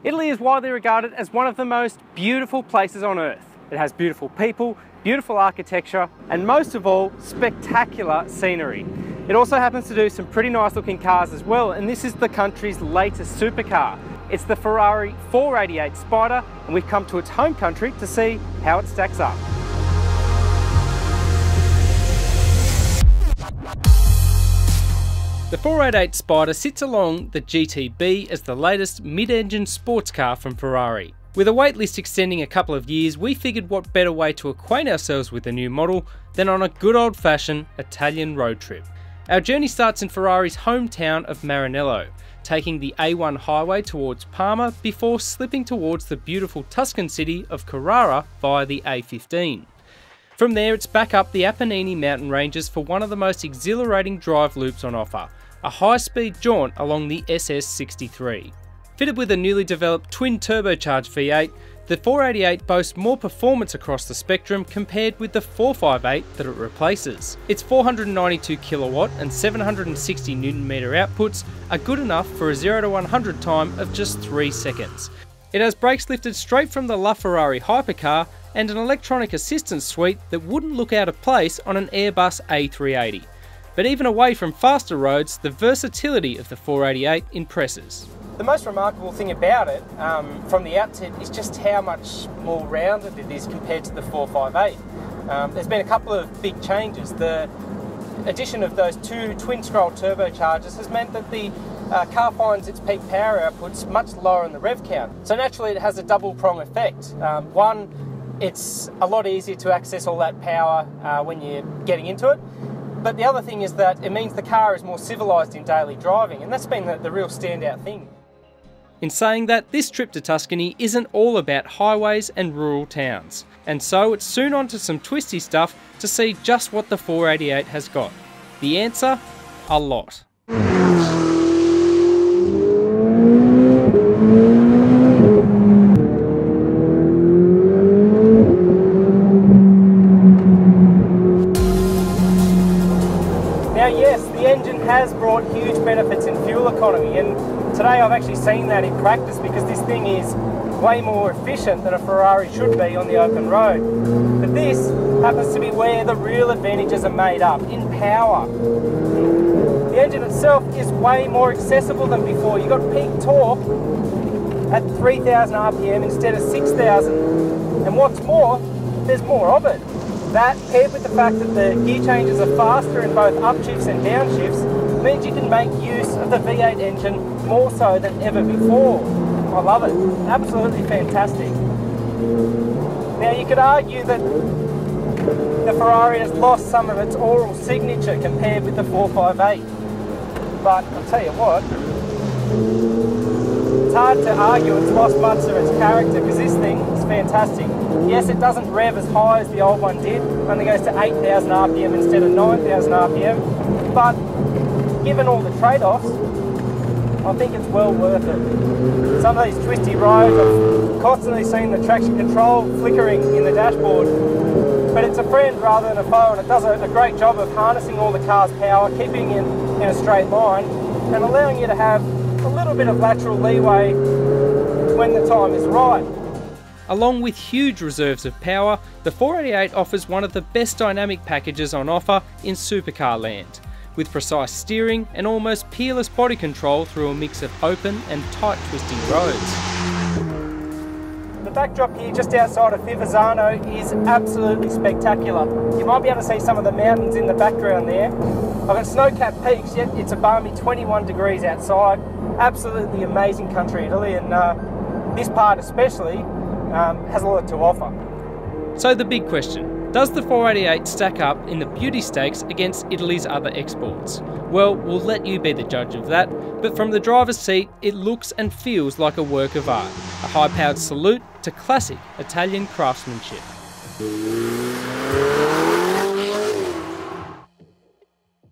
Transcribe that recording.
Italy is widely regarded as one of the most beautiful places on earth. It has beautiful people, beautiful architecture, and most of all, spectacular scenery. It also happens to do some pretty nice looking cars as well, and this is the country's latest supercar. It's the Ferrari 488 Spider, and we've come to its home country to see how it stacks up. The 488 Spider sits along the GTB as the latest mid-engine sports car from Ferrari. With a waitlist extending a couple of years, we figured what better way to acquaint ourselves with the new model than on a good old-fashioned Italian road trip. Our journey starts in Ferrari's hometown of Maranello, taking the A1 highway towards Parma before slipping towards the beautiful Tuscan city of Carrara via the A15. From there, it's back up the Apennine mountain ranges for one of the most exhilarating drive loops on offer, a high-speed jaunt along the SS63. Fitted with a newly developed twin turbocharged V8, the 488 boasts more performance across the spectrum compared with the 458 that it replaces. Its 492 kilowatt and 760 Nm outputs are good enough for a 0 to 100 time of just 3 seconds. It has brakes lifted straight from the LaFerrari hypercar and an electronic assistance suite that wouldn't look out of place on an Airbus A380. But even away from faster roads, the versatility of the 488 impresses. The most remarkable thing about it, from the outset, is just how much more rounded it is compared to the 458. There's been a couple of big changes. The addition of those two twin-scroll turbochargers has meant that the car finds its peak power outputs much lower in the rev count. So naturally it has a double prong effect. One, it's a lot easier to access all that power when you're getting into it. But the other thing is that it means the car is more civilised in daily driving, and that's been the real standout thing. In saying that, this trip to Tuscany isn't all about highways and rural towns, and so it's soon on to some twisty stuff to see just what the 488 has got. The answer? A lot. Now yes, the engine has brought huge benefits in fuel economy, and today I've actually seen that in practice because this thing is way more efficient than a Ferrari should be on the open road. But this happens to be where the real advantages are made up, in power. The engine itself is way more accessible than before. You've got peak torque at 3,000 RPM instead of 6,000. And what's more, there's more of it. That, paired with the fact that the gear changes are faster in both upshifts and downshifts, means you can make use of the V8 engine more so than ever before. I love it. Absolutely fantastic. Now you could argue that the Ferrari has lost some of its oral signature compared with the 458. But I'll tell you what, it's hard to argue it's lost much of its character because this thing is fantastic. Yes, it doesn't rev as high as the old one did, only goes to 8,000 RPM instead of 9,000 RPM, but given all the trade-offs, I think it's well worth it. Some of these twisty roads, I've constantly seen the traction control flickering in the dashboard, but it's a friend rather than a foe, and it does a great job of harnessing all the car's power, keeping it in a straight line, and allowing you to have a little bit of lateral leeway when the time is right. Along with huge reserves of power, the 488 offers one of the best dynamic packages on offer in supercar land, with precise steering and almost peerless body control through a mix of open and tight twisting roads. The backdrop here just outside of Fivizzano is absolutely spectacular. You might be able to see some of the mountains in the background there. I've got snow-capped peaks, yet it's a balmy 21 degrees outside. Absolutely amazing country, Italy, and this part especially has a lot to offer. So the big question, does the 488 stack up in the beauty stakes against Italy's other exports? Well, we'll let you be the judge of that, but from the driver's seat, it looks and feels like a work of art, a high-powered salute to classic Italian craftsmanship.